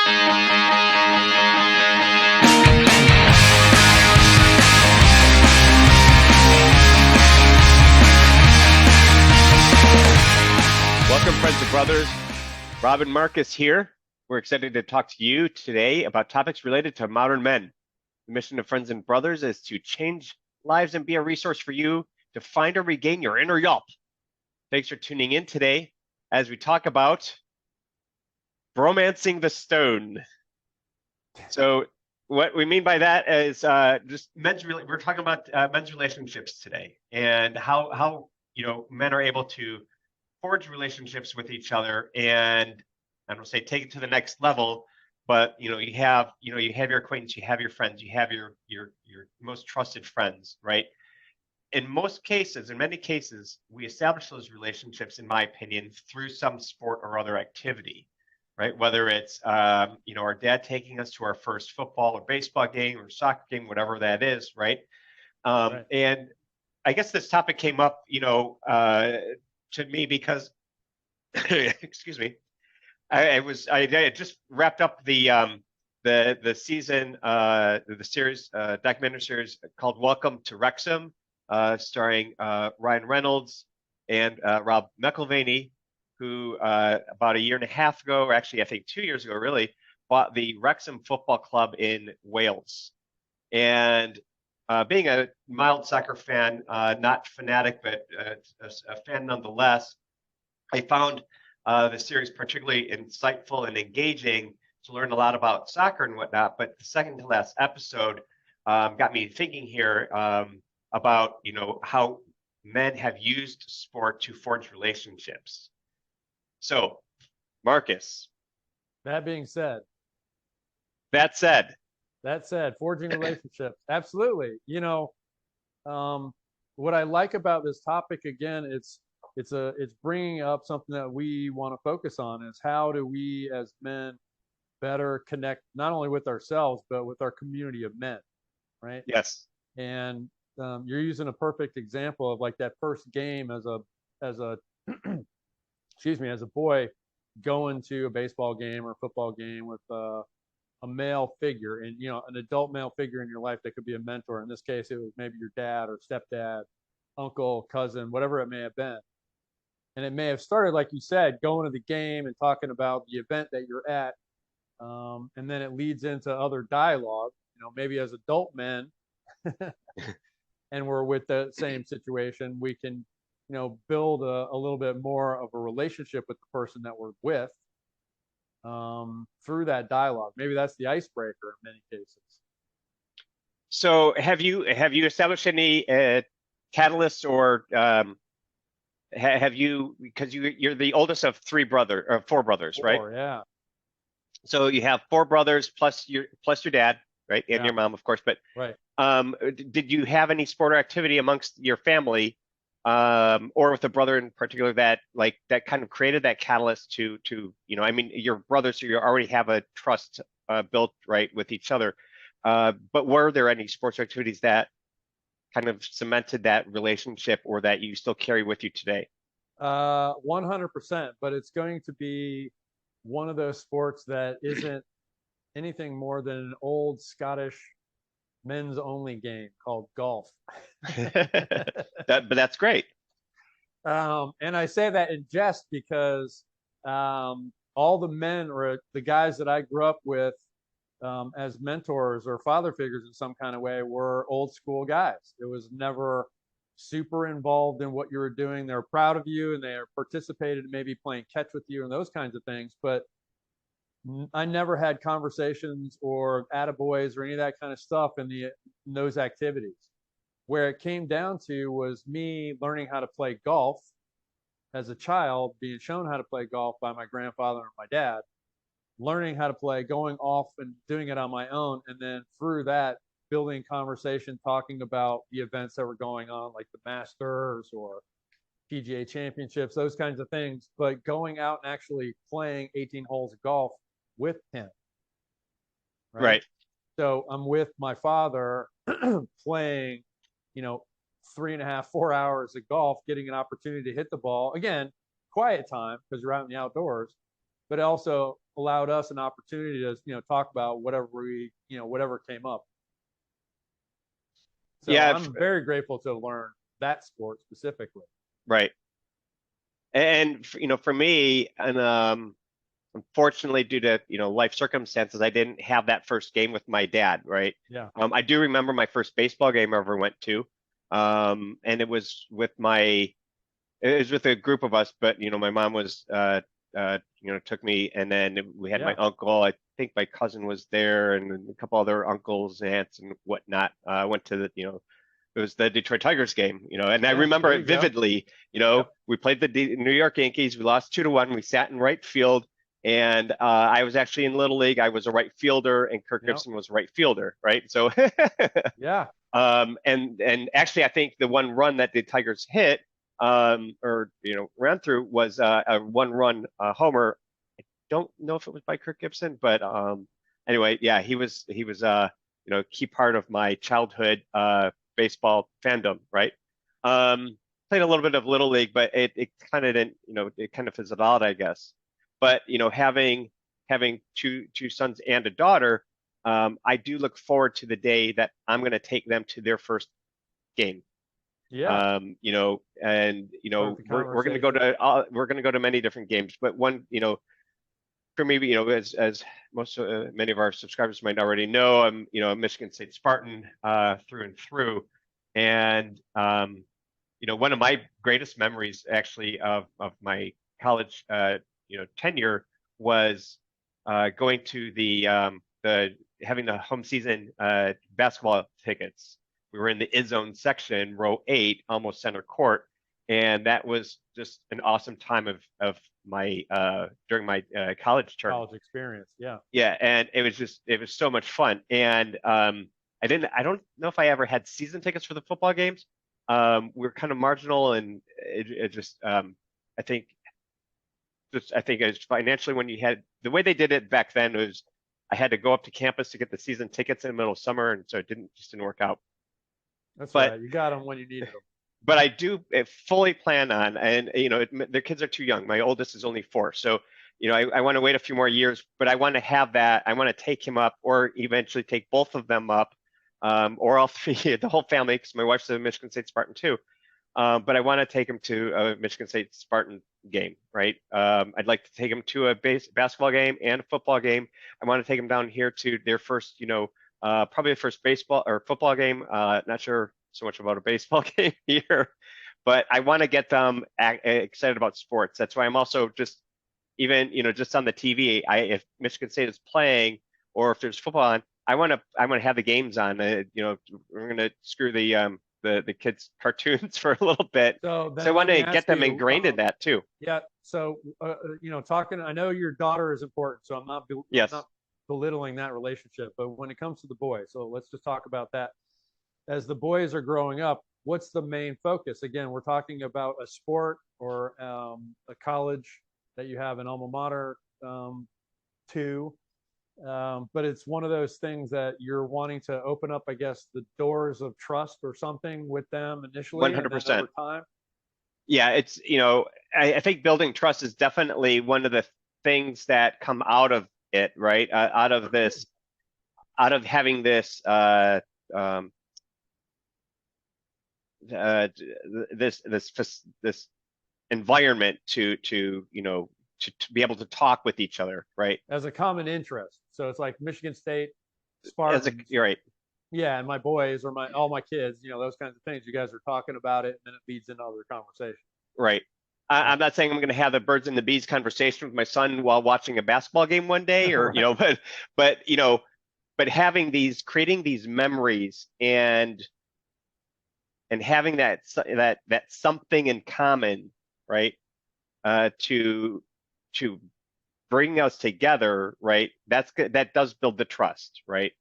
Welcome, friends and brothers. Rob and Marcus here. We're excited to talk to you today about topics related to modern men. The mission of Friends and Brothers is to change lives and be a resource for you to find or regain your inner yelp. Thanks for tuning in today as we talk about bromancing the stone. So what we mean by that is just we're talking about men's relationships today and how men are able to forge relationships with each other, and I don't say take it to the next level, but you have your acquaintance, you have your friends, you have your most trusted friends, right? In many cases, we establish those relationships, in my opinion, through some sport or other activity, right? Whether it's our dad taking us to our first football or baseball game or soccer game, whatever that is, right? Right. And I guess this topic came up, to me because, excuse me, I just wrapped up the season, the series, documentary series called Welcome to Wrexham, starring Ryan Reynolds and Rob McElvaney, who about a year and a half ago, or actually I think 2 years ago, really, bought the Wrexham Football Club in Wales. And being a mild soccer fan, not fanatic, but a fan nonetheless, I found the series particularly insightful and engaging to learn a lot about soccer and whatnot. But the second to last episode got me thinking here about how men have used sport to forge relationships. So, Marcus. That said, forging relationships. Absolutely. What I like about this topic, again, it's bringing up something that we want to focus on, is how do we as men better connect not only with ourselves, but with our community of men, right? Yes. And you're using a perfect example of like that first game as a excuse me, as a boy going to a baseball game or a football game with a male figure, and an adult male figure in your life that could be a mentor. In this case, it was maybe your dad or stepdad, uncle, cousin, whatever it may have been. And it may have started, like you said, going to the game and talking about the event that you're at, and then it leads into other dialogue. Maybe as adult men, and we're with the same situation, we can build a little bit more of a relationship with the person that we're with through that dialogue. Maybe that's the icebreaker in many cases. So have you established any catalysts, or have you, because you're the oldest of four brothers, right? Yeah. So you have four brothers plus your dad, right? And your mom, of course. But right. Did you have any sport or activity amongst your family, or with a brother in particular, that kind of created that catalyst to your brothers, so you already have a trust built right with each other, but were there any sports or activities that kind of cemented that relationship, or that you still carry with you today? 100%, but it's going to be one of those sports that isn't anything more than an old Scottish men's only game called golf. But that's great. And I say that in jest because all the men, or the guys that I grew up with as mentors or father figures in some kind of way, were old school guys. It was never super involved in what you were doing. They were proud of you, and they participated in maybe playing catch with you and those kinds of things. But I never had conversations or attaboys or any of that kind of stuff in those activities. Where it came down to was me learning how to play golf as a child, being shown how to play golf by my grandfather and my dad, learning how to play, going off and doing it on my own, and then through that, building conversation, talking about the events that were going on, like the Masters or PGA Championships, those kinds of things, but going out and actually playing 18 holes of golf with him. Right. So I'm with my father playing, 3.5, 4 hours of golf, getting an opportunity to hit the ball. Again, quiet time because you're out in the outdoors, but it also allowed us an opportunity to, talk about whatever whatever came up. So Yeah, I'm very grateful to learn that sport specifically. right. And for me, and unfortunately, due to life circumstances, I didn't have that first game with my dad, right? Yeah. I do remember my first baseball game I ever went to, and it was with a group of us, but my mom was took me, and then we had my Yeah. uncle. I think my cousin was there, and a couple other uncles, aunts, and whatnot. Went to it was the Detroit Tigers game, and I Yeah. remember There it you go. vividly. Yep. We played the New York Yankees. We lost 2-1. We sat in right field, and I was actually in Little League. I was a right fielder, and Kirk Yep. Gibson was a right fielder, right? So, Yeah. and actually, I think the one run that the Tigers hit, or ran through was a one-run homer. I don't know if it was by Kirk Gibson, but anyway, yeah, he was key part of my childhood baseball fandom, right? Played a little bit of Little League, but it kind of didn't, it kind of fizzled out, I guess. But having two sons and a daughter, I do look forward to the day that I'm going to take them to their first game. Yeah. And Start the we're going to go conversation. to many different games, but one, for me, as most many of our subscribers might already know, I'm a Michigan State Spartan through and through, and one of my greatest memories actually of my college tenure was going to the having the home season basketball tickets. We were in the zone section, row 8, almost center court, and that was just an awesome time of my during my college term. College experience. Yeah. Yeah, and it was so much fun. And I don't know if I ever had season tickets for the football games. We were kind of marginal, and it just I think I think it's financially, when you had the way they did it back then was I had to go up to campus to get the season tickets in the middle of summer, and so it didn't work out. That's But right. You got them when you needed them. but I do fully plan on, and their kids are too young. My oldest is only 4, so I want to wait a few more years, but I want to have that. I want to take him up, or eventually take both of them up, or all three, the whole family, because my wife's a Michigan State Spartan too. But I want to take him to a Michigan State Spartan game, right? I'd like to take him to a basketball game and a football game. I want to take him down here to their first, probably the first baseball or football game. Not sure so much about a baseball game here, but I want to get them excited about sports. That's why I'm also just even just on the TV. If Michigan State is playing, or if there's football on, I want to have the games on. We're gonna screw the kids' cartoons for a little bit. So So I then want let me to get ask them you, ingrained in that too. yeah. So, talking, I know your daughter is important, so I'm Yes. not belittling that relationship, but when it comes to the boys, so let's just talk about that. As the boys are growing up, what's the main focus? Again, we're talking about a sport or a college that you have an alma mater to, but it's one of those things that you're wanting to open up, I guess, the doors of trust or something with them initially, and then 100%. over time. Yeah, it's I think building trust is definitely one of the things that come out of it, right? Out of having um, uh, this environment to be able to talk with each other, right? As a common interest. So it's like Michigan State Spartans. You're right. Yeah, and my boys or all my kids, those kinds of things. You guys are talking about it, and then it feeds into other conversation. Right. Yeah. I'm not saying I'm going to have the birds and the bees conversation with my son while watching a basketball game one day, or Right. but having creating these memories, and having that something in common, right? To bring us together, right? That does build the trust, right?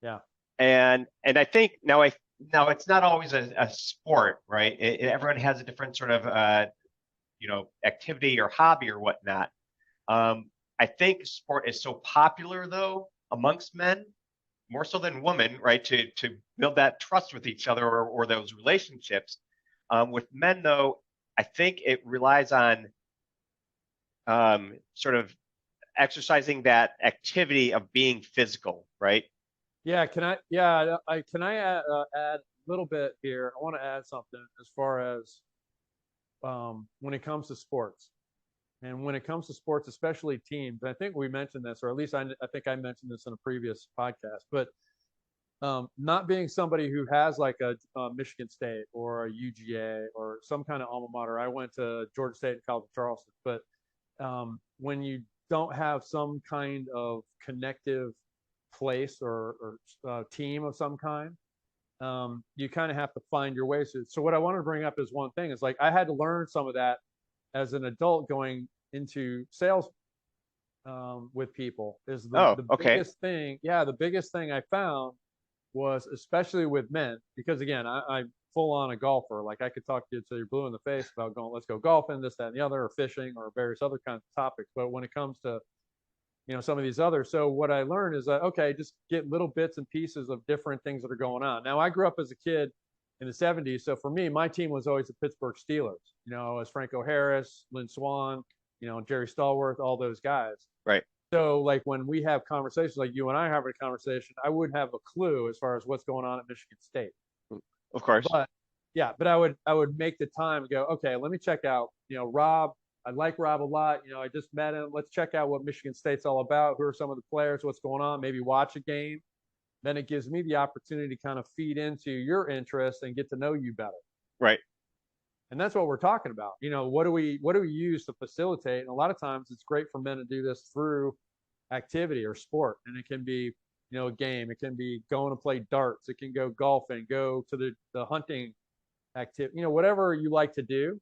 Yeah. And I think now it's not always a sport, right? Everyone has a different sort of activity or hobby or whatnot. I think sport is so popular though amongst men, more so than women, right? To build that trust with each other, or those relationships. With men though, I think it relies on sort of exercising that activity of being physical, right? Yeah, can I? Yeah, can I add a little bit here? I want to add something as far as when it comes to sports, and when it comes to sports, especially teams. I think we mentioned this, or at least I think I mentioned this in a previous podcast. But not being somebody who has like a Michigan State or a UGA or some kind of alma mater. I went to Georgia State and College of Charleston, but when you don't have some kind of connective place or team of some kind, you kind of have to find your way. So what I want to bring up is one thing is like I had to learn some of that as an adult going into sales with people is Oh, the okay. biggest thing. Yeah, the biggest thing I found was especially with men because again I'm full on a golfer. Like I could talk to you till you're blue in the face about going, let's go golfing, this, that, and the other, or fishing, or various other kinds of topics. But when it comes to some of these others, so what I learned is that okay, just get little bits and pieces of different things that are going on. Now I grew up as a kid in the 70s, so for me, my team was always the Pittsburgh Steelers. As Franco Harris, Lynn Swan, Jerry Stallworth, all those guys. Right. So like when we have conversations like you and I have a conversation, I wouldn't have a clue as far as what's going on at Michigan State. Of course. But yeah, but I would make the time to go, okay, let me check out, Rob. I like Rob a lot. I just met him. Let's check out what Michigan State's all about. Who are some of the players? What's going on? Maybe watch a game. Then it gives me the opportunity to kind of feed into your interest and get to know you better. Right. And that's what we're talking about. What do we use to facilitate? And a lot of times it's great for men to do this through activity or sport. And it can be, a game. It can be going to play darts. It can go golfing, go to the hunting activity, whatever you like to do.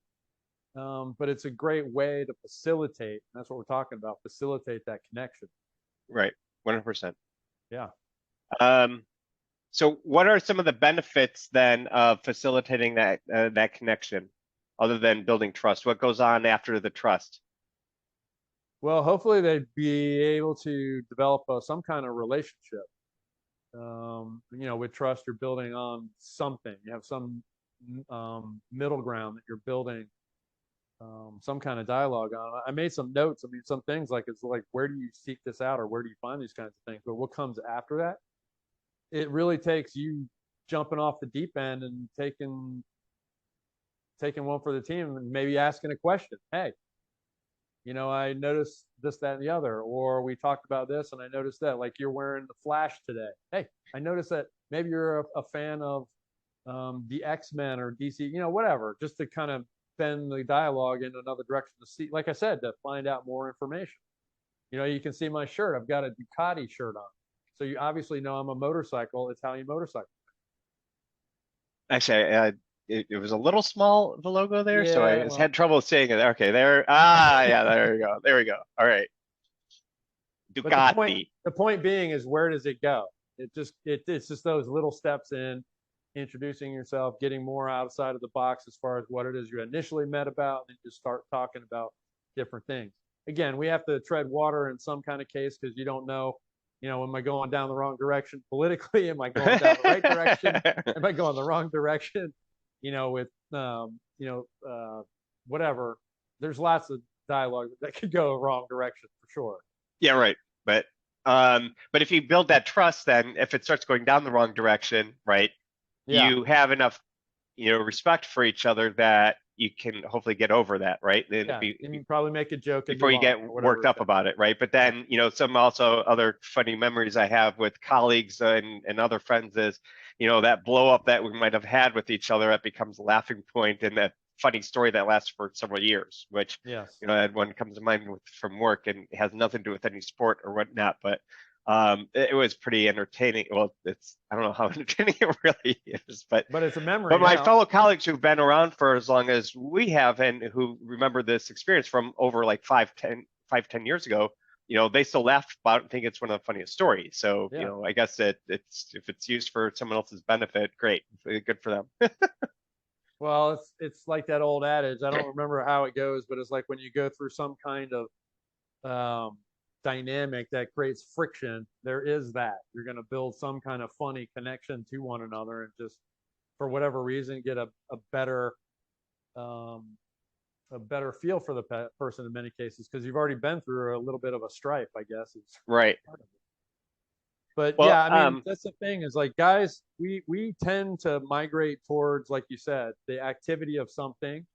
But it's a great way to facilitate. And that's what we're talking about. Facilitate that connection. Right. 100%. Yeah. So what are some of the benefits then of facilitating that connection other than building trust? What goes on after the trust? Well, hopefully they'd be able to develop some kind of relationship. With trust, you're building on something. You have some middle ground that you're building some kind of dialogue on. I made some notes. I mean, some things like it's like, where do you seek this out or where do you find these kinds of things? But what comes after that? It really takes you jumping off the deep end and taking one for the team and maybe asking a question. Hey, I noticed this, that, and the other, or we talked about this and I noticed that, like you're wearing the Flash today. Hey, I noticed that maybe you're a fan of the X-Men or DC, whatever, just to kind of bend the dialogue in another direction to see, like I said, to find out more information. You can see my shirt. I've got a Ducati shirt on. So you obviously know I'm a Italian motorcycle. Actually, it was a little small, the logo there, so I Yeah, just well, had trouble seeing it. Okay, there. Ah, yeah, there we go. There we go. All right. but Ducati. the point being is where does it go? It's just those little steps in introducing yourself, getting more outside of the box as far as what it is you initially met about, and then just start talking about different things. Again, we have to tread water in some kind of case because you don't know, am I going down the wrong direction politically? Am I going down the right direction? Am I going the wrong direction? With whatever. There's lots of dialogue that could go a wrong direction for sure. Yeah, right. But if you build that trust, then if it starts going down the wrong direction, right, Yeah. you have enough, respect for each other that you can hopefully get over that, right? Then Yeah. And you probably make a joke before you get worked up about it, right? But then, some also other funny memories I have with colleagues and other friends is, that blow up that we might have had with each other, that becomes a laughing point and that funny story that lasts for several years, which, Yes. I had one comes to mind from work and it has nothing to do with any sport or whatnot, but it was pretty entertaining. Well, I don't know how entertaining it really is, but it's a memory. But my now. fellow colleagues who've been around for as long as we have and who remember this experience from over like 5-10 years ago, they still laugh about it and think it's one of the funniest stories. So, Yeah. I guess it's if it's used for someone else's benefit, great, good for them. Well, it's like that old adage. I don't remember how it goes, but it's like when you go through some kind of dynamic that creates friction, there is that. You're going to build some kind of funny connection to one another and just, for whatever reason, get a better a better feel for the person in many cases because you've already been through a little bit of a strife, I guess. Right. But Well, yeah, I mean, that's the thing is like guys, we tend to migrate towards, like you said, the activity of something.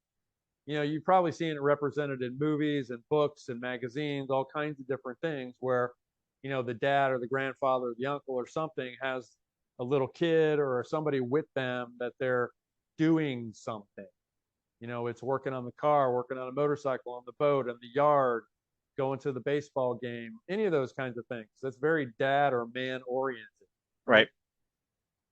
You know, you've probably seen it represented in movies and books and magazines, all kinds of different things where, you know, the dad or the grandfather or the uncle or something has a little kid or somebody with them that they're doing something. You know, it's working on the car, working on a motorcycle, on the boat, in the yard, going to the baseball game, any of those kinds of things. That's very dad or man oriented, right. right?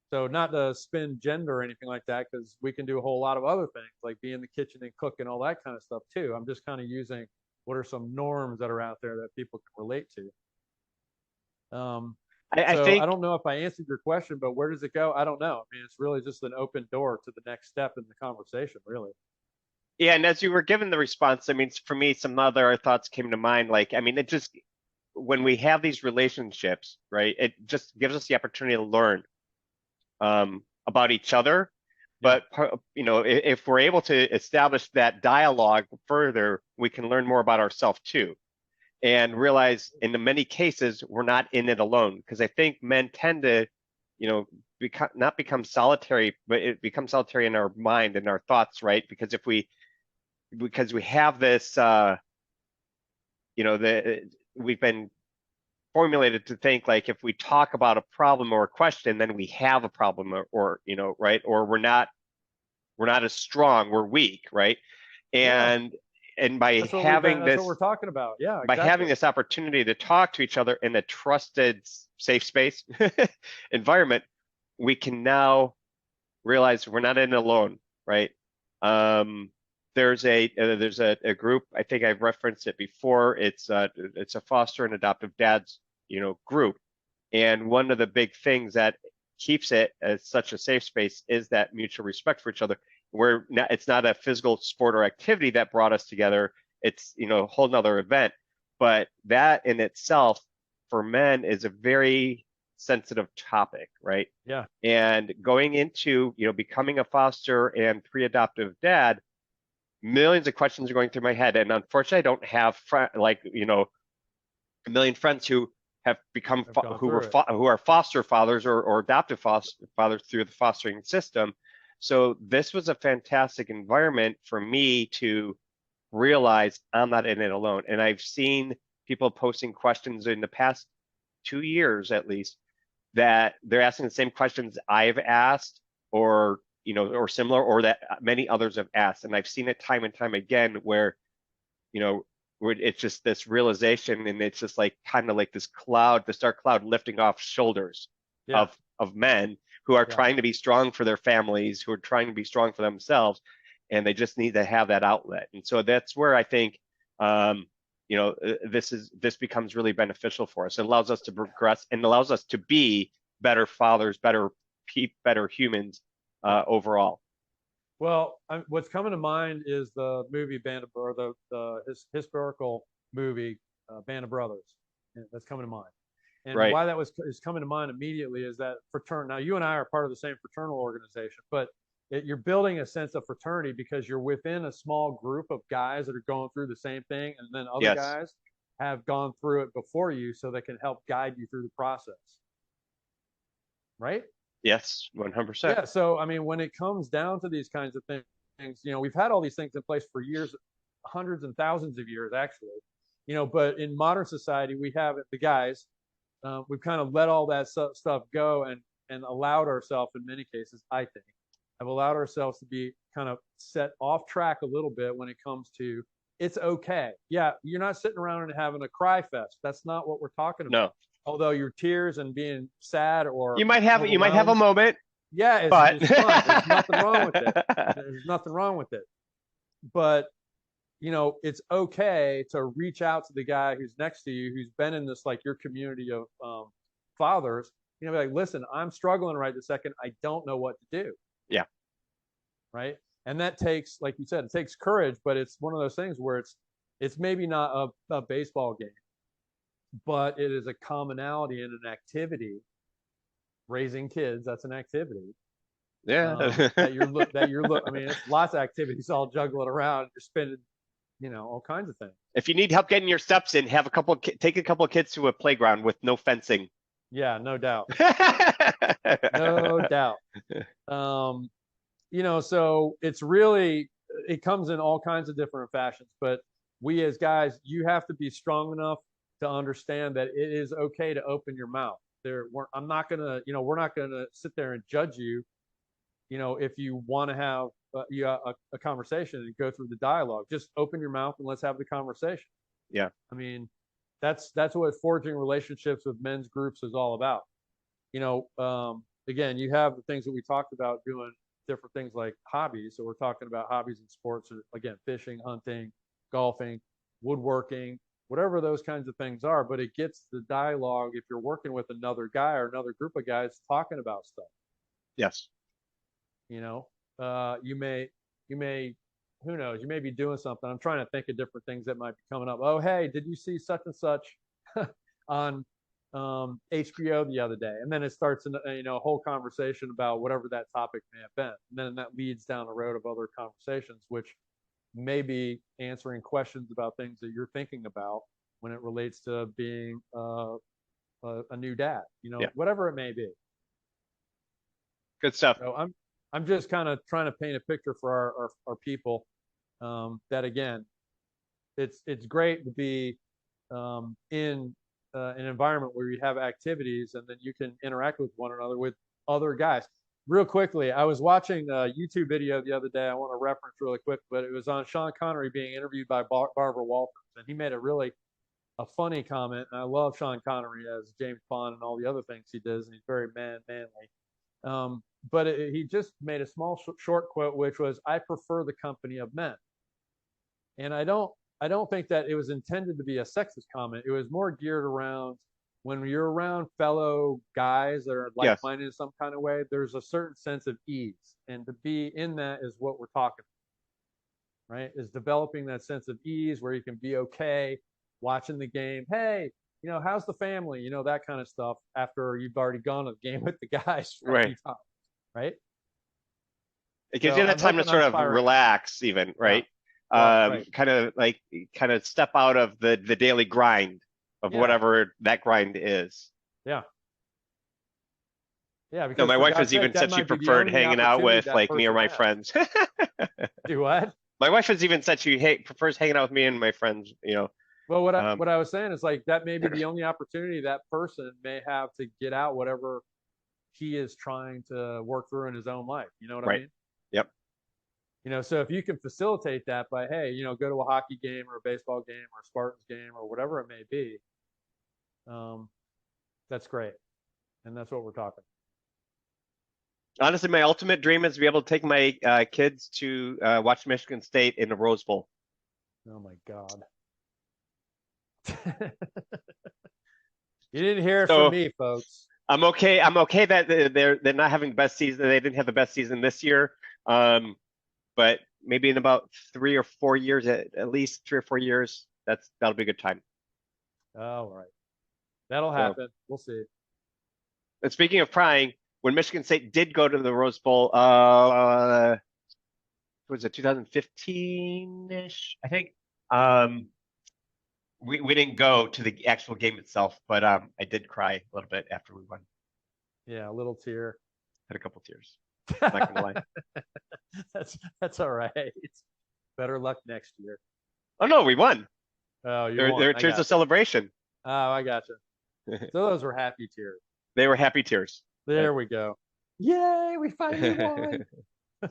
So not to spin gender or anything like that, because we can do a whole lot of other things like be in the kitchen and cook and all that kind of stuff too. I'm just kind of using what are some norms that are out there that people can relate to. I So I think, don't know if I answered your question, but where does it go? I don't know. I mean, it's really just an open door to the next step in the conversation, really. yeah, and as you were given the response, I mean, for me, some other thoughts came to mind. Like, I mean, it just, when we have these relationships, right, it just gives us the opportunity to learn about each other. Yeah. But, you know, if we're able to establish that dialogue further, we can learn more about ourselves too, and realize in the many cases we're not in it alone. Because I think men tend to, you know, not become solitary, but it becomes solitary in our mind and our thoughts, right? Because we have this, you know, we've been formulated to think like if we talk about a problem or a question, then we have a problem, or you know, right? Or we're not as strong, we're weak, right? Yeah. And by That's what we've been, having that's what we're this talking about. Yeah, by having exactly. this opportunity to talk to each other in a trusted, safe space environment, we can now realize we're not in it alone, right? Um, there's a group. I think I've referenced it before. It's a foster and adoptive dads, you know, group, and one of the big things that keeps it as such a safe space is that mutual respect for each other. Where it's not a physical sport or activity that brought us together. It's, you know, a whole nother event, but that in itself for men is a very sensitive topic, right? Yeah. And going into, you know, becoming a foster and pre-adoptive dad, millions of questions are going through my head. And unfortunately, I don't have like, you know, a million friends who have become I've gone who were through it. who are foster fathers or adoptive fathers through the fostering system. So this was a fantastic environment for me to realize I'm not in it alone. And I've seen people posting questions in the past 2 years at least that they're asking the same questions I've asked, or you know, or similar, or that many others have asked. And I've seen it time and time again where, you know, where it's just this realization, and it's just like kind of like this cloud, this dark cloud lifting off shoulders Yeah. of men who are Yeah. trying to be strong for their families, who are trying to be strong for themselves, and they just need to have that outlet. And so that's where I think, you know, this becomes really beneficial for us. It allows us to progress and allows us to be better fathers, better humans overall. Well, what's coming to mind is the movie Band of, or the historical movie Band of Brothers. Yeah, that's coming to mind. And Right. why that is coming to mind immediately is that Now, you and I are part of the same fraternal organization, but you're building a sense of fraternity because you're within a small group of guys that are going through the same thing, and then other Yes. guys have gone through it before you, so they can help guide you through the process, right? Yes. 100%. Yeah. So, I mean, when it comes down to these kinds of things, you know, we've had all these things in place for years, hundreds and thousands of years, actually, you know, but in modern society, we have the guys, we've kind of let all that stuff go and allowed ourselves, in many cases, I think, have allowed ourselves to be kind of set off track a little bit when it comes to it's okay. Yeah, you're not sitting around and having a cry fest. That's not what we're talking about. No. Although your tears and being sad or You might have a overwhelmed, moment, yeah, but it's fine. There's nothing wrong with it. There's nothing wrong with it. But you know, it's okay to reach out to the guy who's next to you, who's been in this, like your community of fathers. You know, be like, listen, I'm struggling right this second. I don't know what to do. yeah, Right. And that takes, like you said, it takes courage, but it's one of those things where it's maybe not a baseball game, but it is a commonality in an activity. Raising kids, that's an activity yeah, that you're look. I mean, it's lots of activities all juggling around. You're spending all kinds of things. If you need help getting your steps in, have take a couple of kids to a playground with no fencing. Yeah, no doubt. No doubt. So it's really, it comes in all kinds of different fashions, but we as guys, you have to be strong enough to understand that it is okay to open your mouth. I'm not gonna, we're not gonna sit there and judge you, if you want to have a conversation and go through the dialogue. Just open your mouth and let's have the conversation. Yeah. I mean, that's what forging relationships with men's groups is all about. Again, you have the things that we talked about, doing different things like hobbies. So we're talking about hobbies and sports, again, fishing, hunting, golfing, woodworking, whatever those kinds of things are. But it gets the dialogue if you're working with another guy or another group of guys talking about stuff. Yes. You may, who knows, you may be doing something. I'm trying to think of different things that might be coming up. Oh, hey, did you see such and such on HBO the other day? And then it starts a whole conversation about whatever that topic may have been. And then that leads down the road of other conversations, which may be answering questions about things that you're thinking about when it relates to being a new dad, whatever it may be. Good stuff. So I'm just kind of trying to paint a picture for our people, that again, it's great to be in an environment where you have activities and then you can interact with one another with other guys. Real quickly, I was watching a YouTube video the other day. I want to reference really quick, but it was on Sean Connery being interviewed by Barbara Walters, and he made a funny comment. And I love Sean Connery as James Bond and all the other things he does, and he's very manly. But he just made a small short quote, which was, "I prefer the company of men." And I don't think that it was intended to be a sexist comment. It was more geared around when you're around fellow guys that are like-minded in some kind of way, there's a certain sense of ease. And to be in that is what we're talking about, right? Is developing that sense of ease where you can be okay watching the game. Hey, how's the family? That kind of stuff after you've already gone to the game with the guys for a few times, right? It gives you that time to sort of relax even, right? Kind of step out of the daily grind of whatever that grind is. Yeah. Yeah. Because my wife has even said she preferred hanging out with like me or my friends. Do what? My wife has even said she prefers hanging out with me and my friends, Well, what I was saying is like that may be the only opportunity that person may have to get out whatever he is trying to work through in his own life. You know what I mean? Yep. So if you can facilitate that by, hey, go to a hockey game or a baseball game or a Spartans game or whatever it may be, that's great. And that's what we're talking. Honestly, my ultimate dream is to be able to take my kids to watch Michigan State in the Rose Bowl. Oh my God. You didn't hear it from me, folks. I'm okay that they're not having the best season. They didn't have the best season this year. But maybe in about 3 or 4 years, at least 3 or 4 years, that'll be a good time. All right. That'll happen. We'll see. And speaking of crying, when Michigan State did go to the Rose Bowl, was it 2015-ish, I think? We didn't go to the actual game itself, but I did cry a little bit after we won. Yeah, a little tear. Had a couple tears. I'm not gonna lie. That's all right. Better luck next year. Oh no, we won. Oh, you won. There were tears of celebration. Oh, I gotcha. So those were happy tears. They were happy tears. There we go. Yay, we finally won.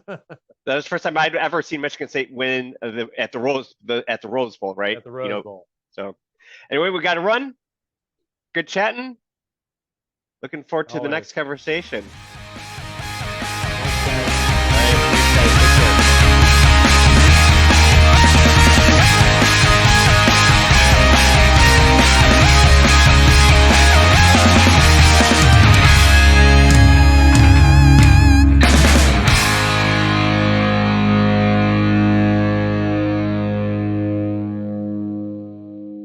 That was the first time I'd ever seen Michigan State win at the Rose Bowl, right? At the Rose Bowl. So anyway, we got to run. Good chatting. Looking forward to the next conversation.